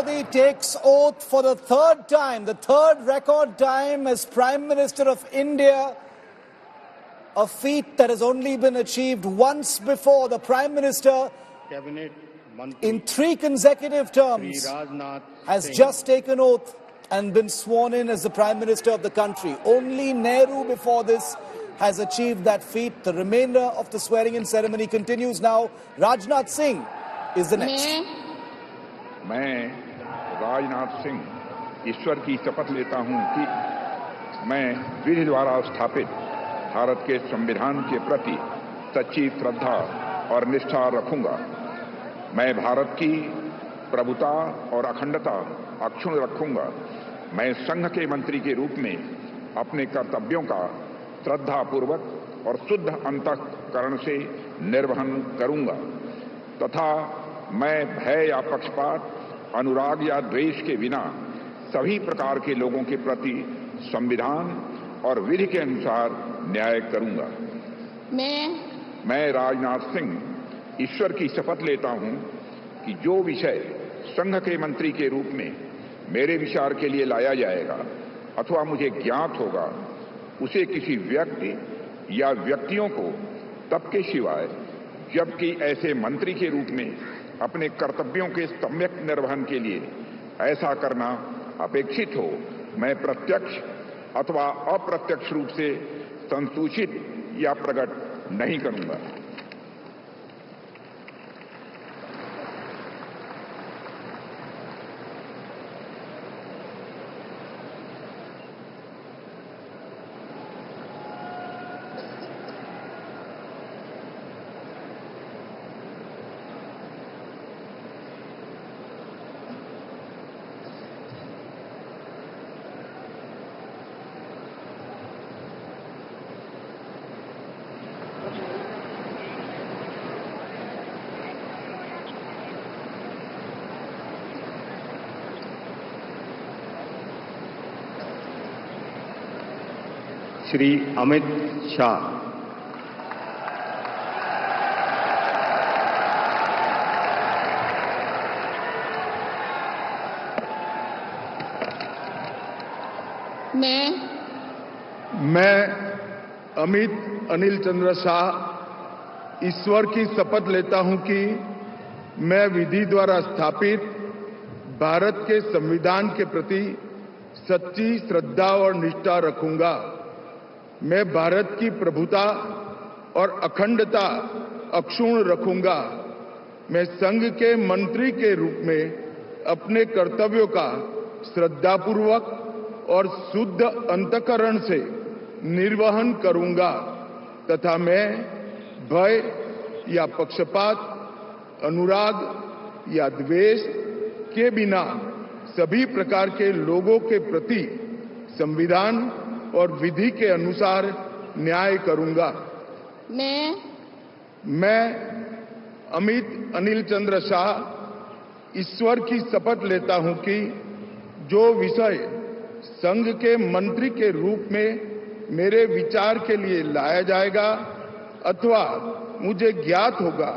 [SPEAKER 1] Modi takes oath for the third time, the third record time as Prime Minister of India, a feat that has only been achieved once before. The Prime Minister, in 3 consecutive terms, has just taken oath and been sworn in as the Prime Minister of the country. Only Nehru before this has achieved that feat. The remainder of the swearing-in ceremony continues now. Rajnath Singh is the next.
[SPEAKER 16] मैं राजनाथ सिंह ईश्वर की शपथ लेता हूं कि मैं विधि द्वारा स्थापित भारत के संविधान के प्रति सच्ची श्रद्धा और निष्ठा रखूंगा। मैं भारत की प्रभुता और अखंडता अक्षुण्ण रखूंगा। मैं संघ के मंत्री के रूप में अपने कर्तव्यों का श्रद्धापूर्वक और शुद्ध अंतःकरण से निर्वहन करूंगा तथा मैं भय या पक्षपात, अनुराग या द्वेष के बिना सभी प्रकार के लोगों के प्रति संविधान और विधि के अनुसार न्याय करूंगा। मैं राजनाथ सिंह ईश्वर की शपथ लेता हूं कि जो विषय संघ के मंत्री के रूप में मेरे विचार के लिए लाया जाएगा अथवा मुझे ज्ञात होगा, उसे किसी व्यक्ति या व्यक्तियों को तब के सिवाय जबकि ऐसे मंत्री के रूप में अपने कर्तव्यों के सम्यक निर्वहन के लिए ऐसा करना अपेक्षित हो, मैं प्रत्यक्ष अथवा अप्रत्यक्ष रूप से संसूचित या प्रकट नहीं करूंगा।
[SPEAKER 14] श्री अमित शाह।
[SPEAKER 15] मैं अमित अनिल चंद्र शाह ईश्वर की शपथ लेता हूं कि मैं विधि द्वारा स्थापित भारत के संविधान के प्रति सच्ची श्रद्धा और निष्ठा रखूंगा। मैं भारत की प्रभुता और अखंडता अक्षुण्ण रखूंगा। मैं संघ के मंत्री के रूप में अपने कर्तव्यों का श्रद्धापूर्वक और शुद्ध अंतःकरण से निर्वहन करूंगा तथा मैं भय या पक्षपात, अनुराग या द्वेष के बिना सभी प्रकार के लोगों के प्रति संविधान और विधि के अनुसार न्याय करूंगा। मैं अमित अनिल चंद्र शाह ईश्वर की शपथ लेता हूं कि जो विषय संघ के मंत्री के रूप में मेरे विचार के लिए लाया जाएगा अथवा मुझे ज्ञात होगा,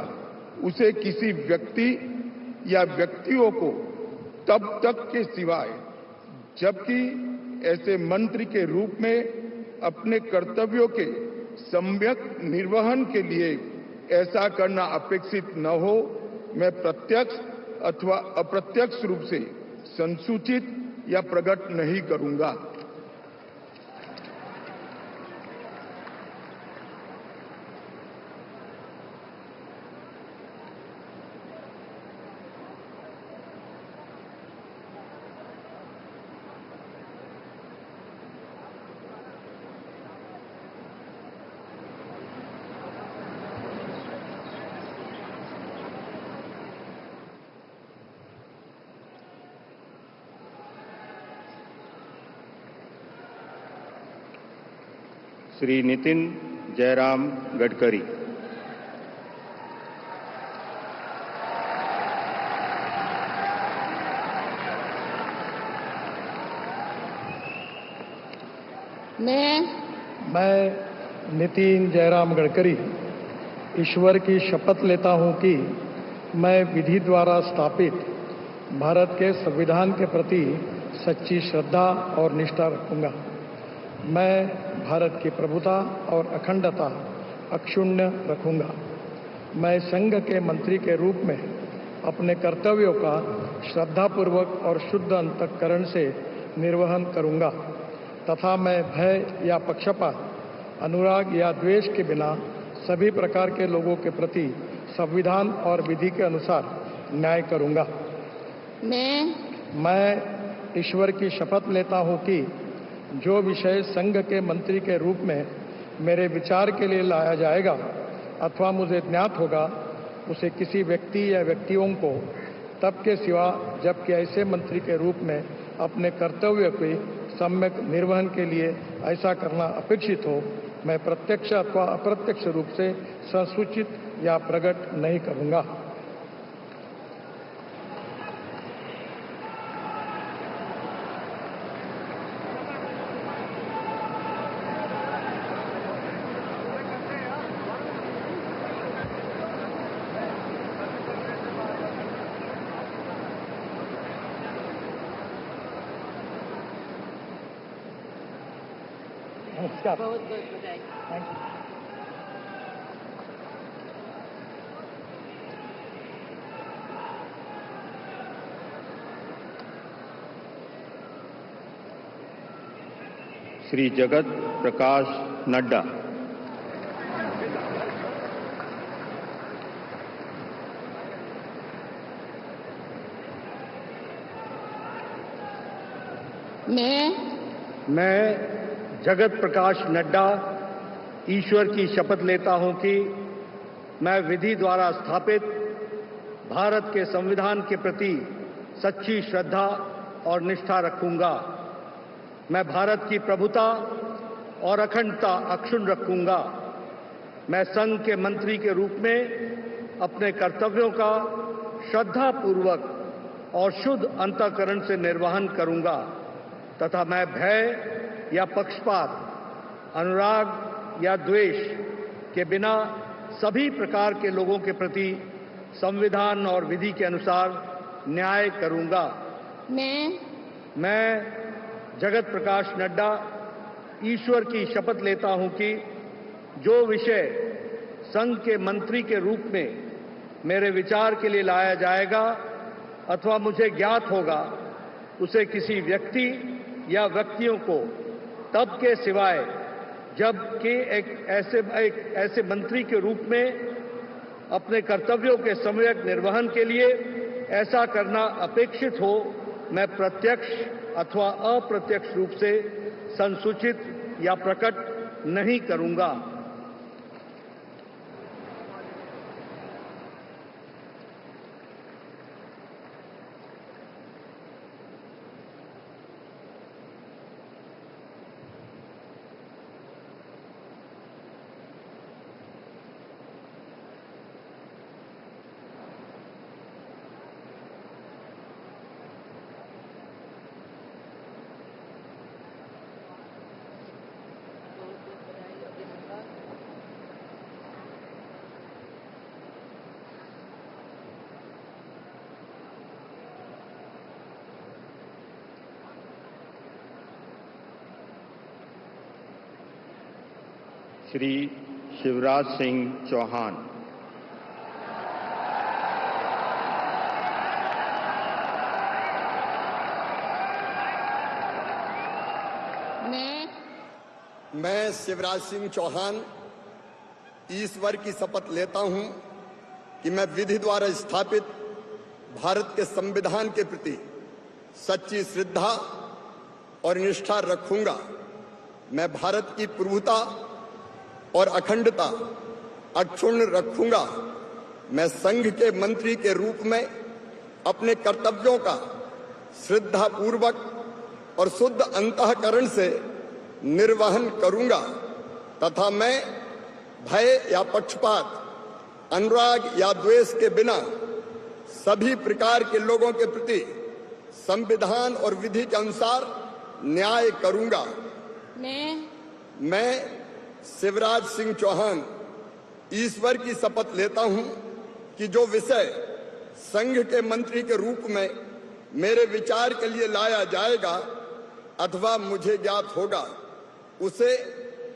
[SPEAKER 15] उसे किसी व्यक्ति या व्यक्तियों को तब तक के सिवाय जबकि ऐसे मंत्री के रूप में अपने कर्तव्यों के सम्यक निर्वहन के लिए ऐसा करना अपेक्षित न हो, मैं प्रत्यक्ष अथवा अप्रत्यक्ष रूप से संसूचित या प्रकट नहीं करूंगा।
[SPEAKER 14] श्री नितिन जयराम गडकरी।
[SPEAKER 4] मैं नितिन जयराम गडकरी ईश्वर की शपथ लेता हूं कि मैं विधि द्वारा स्थापित भारत के संविधान के प्रति सच्ची श्रद्धा और निष्ठा रखूंगा। मैं भारत की प्रभुता और अखंडता अक्षुण्ण रखूंगा। मैं संघ के मंत्री के रूप में अपने कर्तव्यों का श्रद्धापूर्वक और शुद्ध अंतःकरण से निर्वहन करूंगा तथा मैं भय या पक्षपात, अनुराग या द्वेष के बिना सभी प्रकार के लोगों के प्रति संविधान और विधि के अनुसार न्याय करूंगा। मैं ईश्वर की शपथ लेता हूं कि जो विषय संघ के मंत्री के रूप में मेरे विचार के लिए लाया जाएगा अथवा मुझे ज्ञात होगा, उसे किसी व्यक्ति या व्यक्तियों को तब के सिवा जबकि ऐसे मंत्री के रूप में अपने कर्तव्य के सम्यक निर्वहन के लिए ऐसा करना अपेक्षित हो, मैं प्रत्यक्ष अथवा अप्रत्यक्ष रूप से संसूचित या प्रकट नहीं करूंगा।
[SPEAKER 9] बहुत बहुत बधाई।
[SPEAKER 4] Thank you.
[SPEAKER 14] श्री जगत प्रकाश नड्डा।
[SPEAKER 17] मैं जगत प्रकाश नड्डा ईश्वर की शपथ लेता हूं कि मैं विधि द्वारा स्थापित भारत के संविधान के प्रति सच्ची श्रद्धा और निष्ठा रखूंगा। मैं भारत की प्रभुता और अखंडता अक्षुण्ण रखूंगा। मैं संघ के मंत्री के रूप में अपने कर्तव्यों का श्रद्धापूर्वक और शुद्ध अंतःकरण से निर्वहन करूंगा तथा मैं भय या पक्षपात, अनुराग या द्वेष के बिना सभी प्रकार के लोगों के प्रति संविधान और विधि के अनुसार न्याय करूंगा। मैं जगत प्रकाश नड्डा ईश्वर की शपथ लेता हूं कि जो विषय संघ के मंत्री के रूप में मेरे विचार के लिए लाया जाएगा अथवा मुझे ज्ञात होगा, उसे किसी व्यक्ति या व्यक्तियों को तब के सिवाय जबकि एक ऐसे मंत्री के रूप में अपने कर्तव्यों के सम्यक निर्वहन के लिए ऐसा करना अपेक्षित हो, मैं प्रत्यक्ष अथवा अप्रत्यक्ष रूप से संसूचित या प्रकट नहीं करूंगा।
[SPEAKER 14] श्री शिवराज सिंह चौहान।
[SPEAKER 18] मैं शिवराज सिंह चौहान ईश्वर की शपथ लेता हूं कि मैं विधि द्वारा स्थापित भारत के संविधान के प्रति सच्ची श्रद्धा और निष्ठा रखूंगा। मैं भारत की प्रभुता और अखंडता अक्षुण्ण रखूंगा। मैं संघ के मंत्री के रूप में अपने कर्तव्यों का श्रद्धापूर्वक और शुद्ध अंतःकरण से निर्वहन करूंगा तथा मैं भय या पक्षपात, अनुराग या द्वेष के बिना सभी प्रकार के लोगों के प्रति संविधान और विधि के अनुसार न्याय करूंगा। मैं शिवराज सिंह चौहान ईश्वर की शपथ लेता हूं कि जो विषय संघ के मंत्री के रूप में मेरे विचार के लिए लाया जाएगा अथवा मुझे ज्ञात होगा, उसे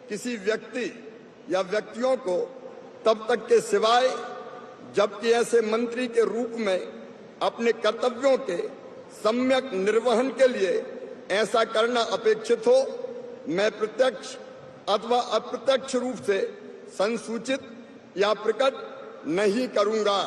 [SPEAKER 18] किसी व्यक्ति या व्यक्तियों को तब तक के सिवाय जबकि ऐसे मंत्री के रूप में अपने कर्तव्यों के सम्यक निर्वहन के लिए ऐसा करना अपेक्षित हो, मैं प्रत्यक्ष अथवा अप्रत्यक्ष रूप से संसूचित या प्रकट नहीं करूंगा।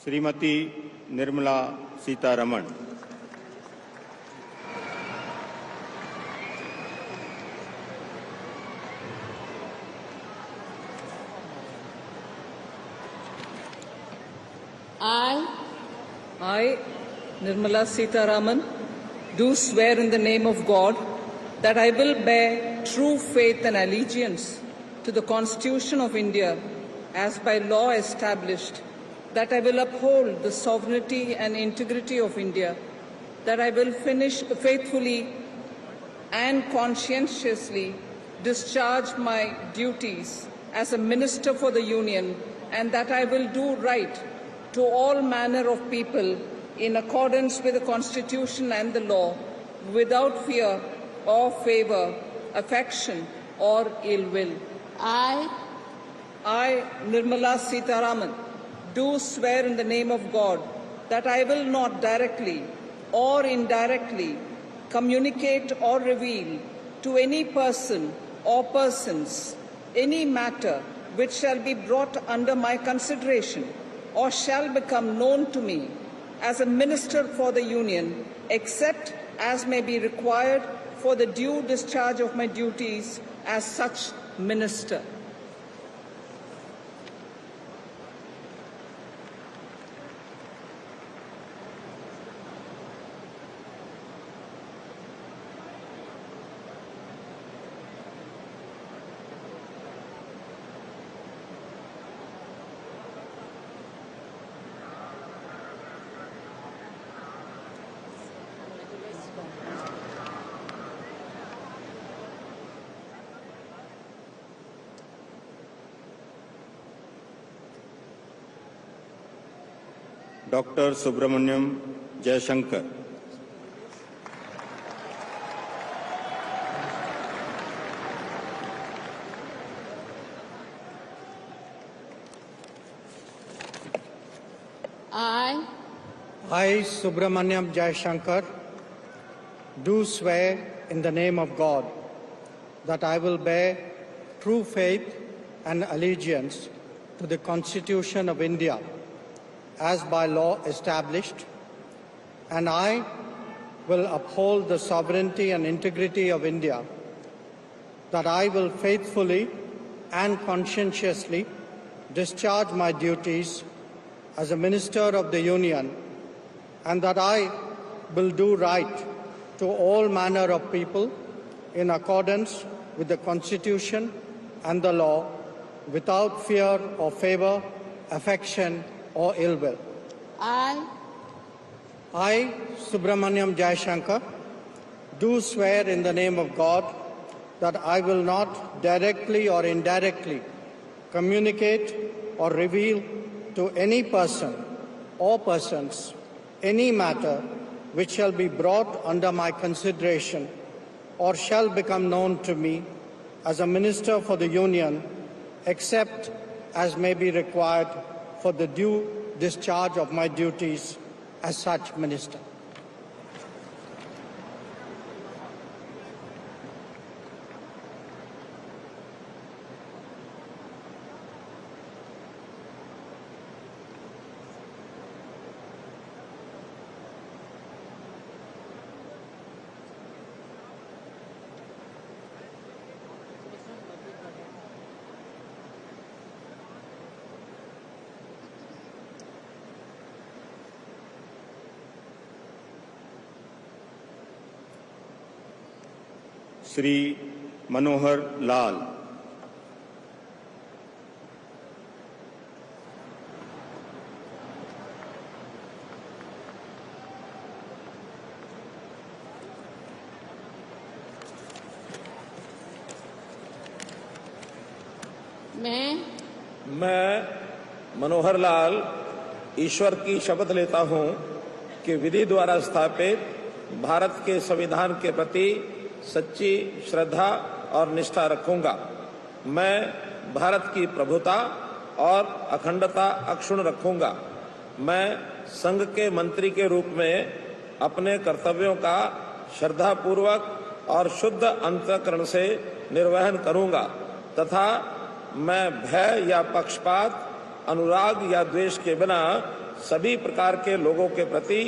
[SPEAKER 14] Shrimati Nirmala Sitharaman.
[SPEAKER 19] I, Nirmala Sitharaman, do swear in the name of God that I will bear true faith and allegiance to the Constitution of India as by law established, that I will uphold the sovereignty and integrity of India, that I will faithfully and conscientiously discharge my duties as a Minister for the Union, and that I will do right to all manner of people in accordance with the Constitution and the law, without fear or favor, affection or ill will. I, Nirmala Sitharaman, do swear in the name of God that I will not directly or indirectly communicate or reveal to any person or persons any matter which shall be brought under my consideration or shall become known to me as a Minister for the Union, except as may be required for the due discharge of my duties as such Minister.
[SPEAKER 14] Doctor Subrahmanyam Jaishankar.
[SPEAKER 17] I, Subramaniam Jayashankar, do swear in the name of God that I will bear true faith and allegiance to the Constitution of India as by law established, and I will uphold the sovereignty and integrity of India, that I will faithfully and conscientiously discharge my duties as a Minister of the Union, and that I will do right to all manner of people in accordance with the Constitution and the law, without fear or favor, affection or ill will. I, Subramaniam Jayashankar, do swear in the name of God that I will not directly or indirectly communicate or reveal to any person or persons any matter which shall be brought under my consideration or shall become known to me as a Minister for the Union, except as may be required for the due discharge of my duties as such Minister.
[SPEAKER 14] Shri Manohar Lal.
[SPEAKER 20] मैं मनोहर लाल ईश्वर की शपथ लेता हूं कि विधि द्वारा स्थापित भारत के संविधान के प्रति सच्ची श्रद्धा और निष्ठा रखूंगा। मैं भारत की प्रभुता और अखंडता अक्षुण्ण रखूंगा। मैं संघ के मंत्री के रूप में अपने कर्तव्यों का श्रद्धापूर्वक और शुद्ध अंतःकरण से निर्वहन करूंगा तथा मैं भय या पक्षपात, अनुराग या द्वेष के बिना सभी प्रकार के लोगों के प्रति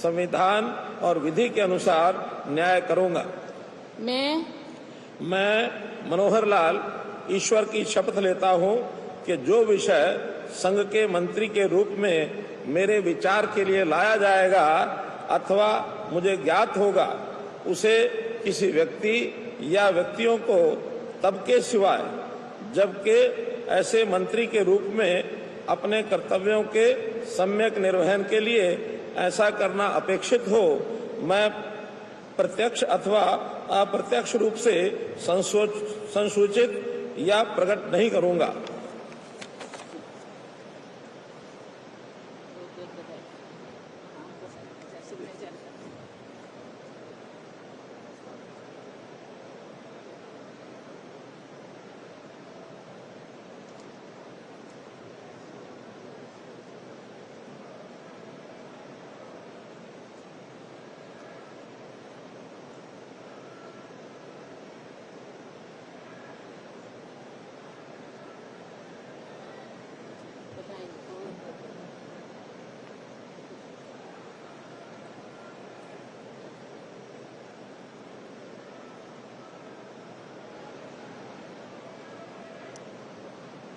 [SPEAKER 20] संविधान और विधि के अनुसार न्याय करूंगा। मैं मनोहर लाल ईश्वर की शपथ लेता हूं कि जो विषय संघ के मंत्री के रूप में मेरे विचार के लिए लाया जाएगा अथवा मुझे ज्ञात होगा, उसे किसी व्यक्ति या व्यक्तियों को तब के सिवाय जबकि ऐसे मंत्री के रूप में अपने कर्तव्यों के सम्यक निर्वहन के लिए ऐसा करना अपेक्षित हो, मैं प्रत्यक्ष अथवा अप्रत्यक्ष रूप से संसूचित या प्रकट नहीं करूंगा।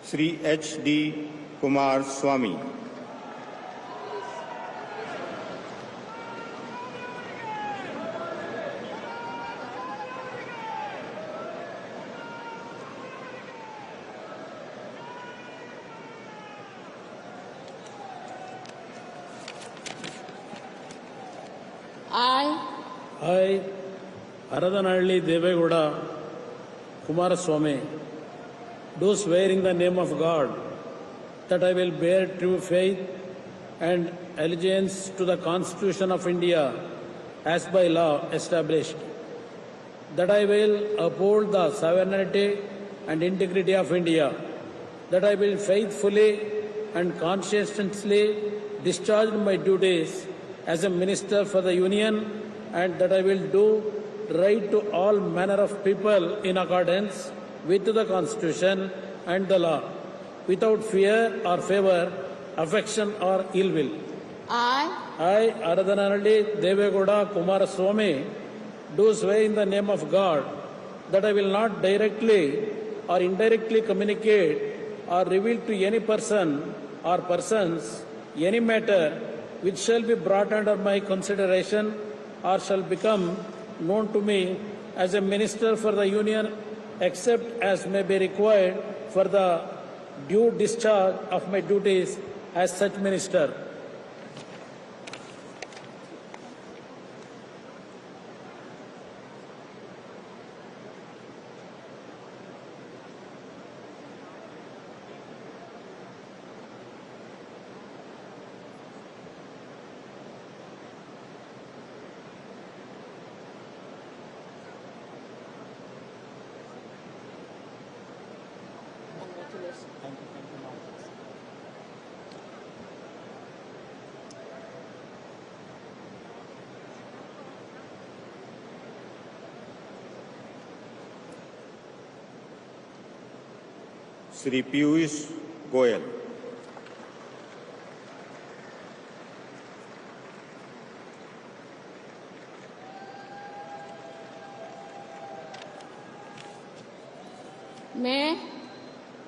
[SPEAKER 14] Shri HD Kumar Swami.
[SPEAKER 21] I, Aradanalli Devegowda Kumaraswamy, do swear in the name of God that I will bear true faith and allegiance to the Constitution of India as by law established, that I will uphold the sovereignty and integrity of India, that I will faithfully and conscientiously discharge my duties as a Minister for the Union, and that I will do right to all manner of people in accordance with the Constitution and the law, without fear or favour, affection or ill will. I, Aradanalli Devegowda Kumaraswamy, do swear in the name of God that I will not directly or indirectly communicate or reveal to any person or persons any matter which shall be brought under my consideration or shall become known to me as a Minister for the Union, except as may be required for the due discharge of my duties as such Minister.
[SPEAKER 14] Shri Piyush Goyal.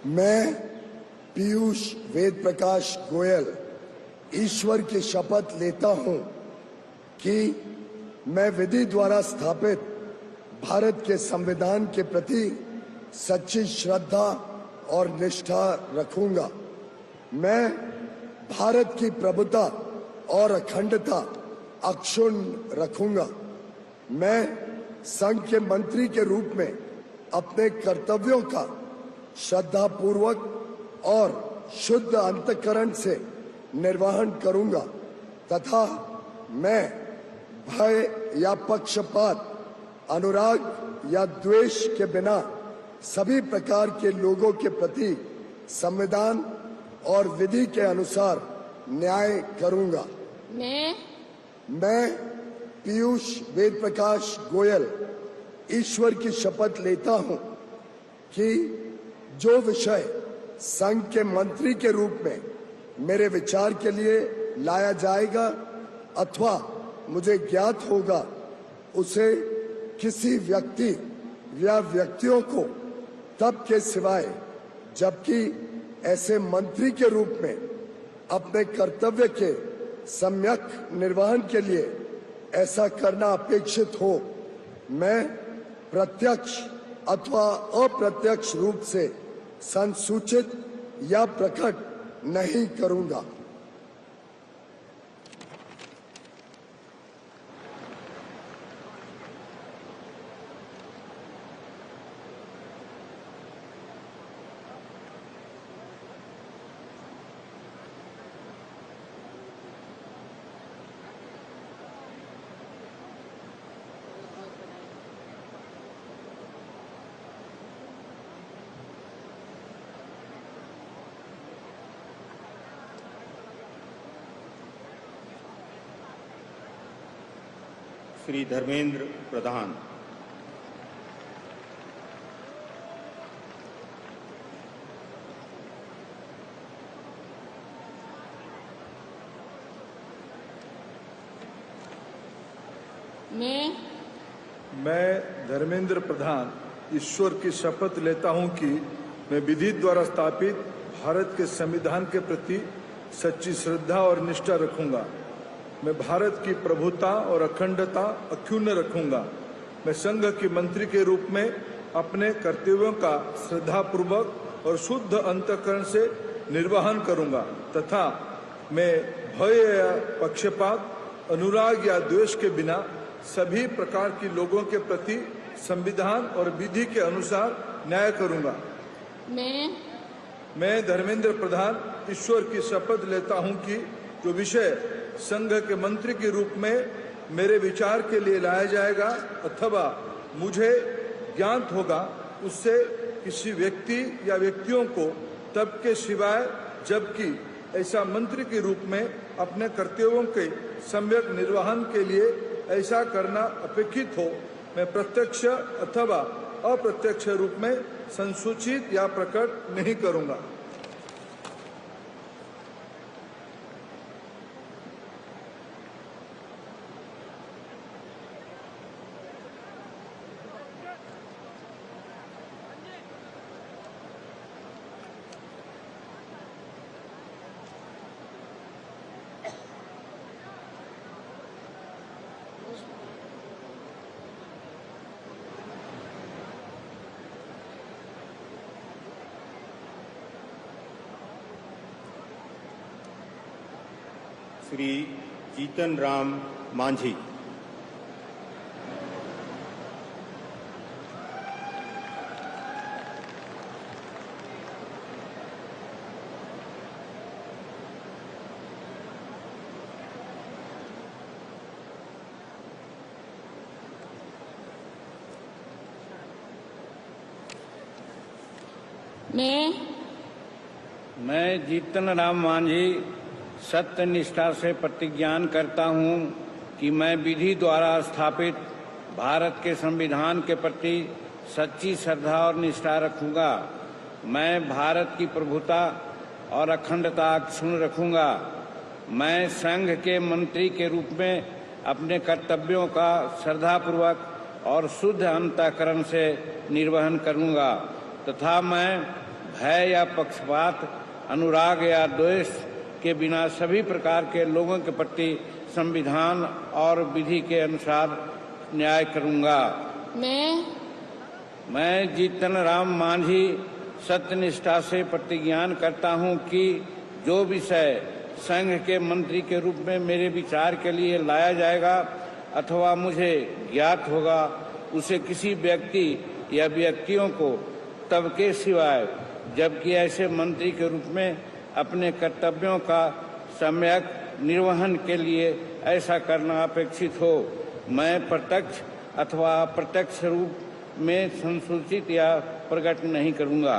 [SPEAKER 22] मैं पीयूष वेद प्रकाश गोयल ईश्वर की शपथ लेता हूं कि मैं विधि द्वारा स्थापित भारत के संविधान के प्रति सच्ची श्रद्धा और निष्ठा रखूंगा। मैं भारत की प्रभुता और अखंडता अक्षुण्ण रखूंगा। मैं संघ के मंत्री के रूप में अपने कर्तव्यों का श्रद्धापूर्वक और शुद्ध अंतःकरण से निर्वहन करूंगा तथा मैं भय या पक्षपात, अनुराग या द्वेष के बिना सभी प्रकार के लोगों के प्रति संविधान और विधि के अनुसार न्याय करूंगा। मैं पीयूष वेद प्रकाश गोयल ईश्वर की शपथ लेता हूं कि जो विषय संघ के मंत्री के रूप में मेरे विचार के लिए लाया जाएगा अथवा मुझे ज्ञात होगा, उसे किसी व्यक्ति या व्यक्तियों को तब के सिवाय जबकि ऐसे मंत्री के रूप में अपने कर्तव्य के सम्यक निर्वहन के लिए ऐसा करना अपेक्षित हो, मैं प्रत्यक्ष अथवा अप्रत्यक्ष रूप से संसूचित या प्रकट नहीं करूंगा।
[SPEAKER 14] श्री धर्मेंद्र प्रधान।
[SPEAKER 2] मैं धर्मेंद्र प्रधान ईश्वर की शपथ लेता हूं कि मैं विधि द्वारा स्थापित भारत के संविधान के प्रति सच्ची श्रद्धा और निष्ठा रखूंगा। मैं भारत की प्रभुता और अखंडता अक्षुण्ण रखूंगा। मैं संघ के मंत्री के रूप में अपने कर्तव्यों का श्रद्धापूर्वक और शुद्ध अंतःकरण से निर्वहन करूंगा तथा मैं भय या पक्षपात, अनुराग या द्वेष के बिना सभी प्रकार के लोगों के प्रति संविधान और विधि के अनुसार न्याय करूंगा। मैं धर्मेंद्र प्रधान ईश्वर की शपथ लेता हूं कि जो विषय संघ के मंत्री के रूप में मेरे विचार के लिए लाया जाएगा अथवा मुझे ज्ञात होगा उससे किसी व्यक्ति या व्यक्तियों को तब के सिवाय जबकि ऐसा मंत्री के रूप में अपने कर्तव्यों के सम्यक निर्वहन के लिए ऐसा करना अपेक्षित हो, मैं प्रत्यक्ष अथवा अप्रत्यक्ष रूप में संसूचित या प्रकट नहीं करूंगा।
[SPEAKER 14] श्री जीतन राम मांझी।
[SPEAKER 21] मैं जीतन राम मांझी सत्य निष्ठा से प्रतिज्ञान करता हूं कि मैं विधि द्वारा स्थापित भारत के संविधान के प्रति सच्ची श्रद्धा और निष्ठा रखूंगा। मैं भारत की प्रभुता और अखंडता अक्षुण्ण रखूंगा। मैं संघ के मंत्री के रूप में अपने कर्तव्यों का श्रद्धापूर्वक और शुद्ध अंतःकरण से निर्वहन करूंगा तथा मैं भय या पक्षपात, अनुराग या द्वेष के बिना सभी प्रकार के लोगों के प्रति संविधान और विधि के अनुसार न्याय करूंगा। मैं जीतन राम मांझी सत्यनिष्ठा से प्रतिज्ञान करता हूं कि जो विषय संघ के मंत्री के रूप में मेरे विचार के लिए लाया जाएगा अथवा मुझे ज्ञात होगा उसे किसी व्यक्ति या व्यक्तियों को तब के सिवाय जबकि ऐसे मंत्री के रूप में अपने कर्तव्यों का सम्यक निर्वहन के लिए ऐसा करना अपेक्षित हो, मैं प्रत्यक्ष अथवा अप्रत्यक्ष रूप में संसूचित या प्रकट नहीं करूंगा।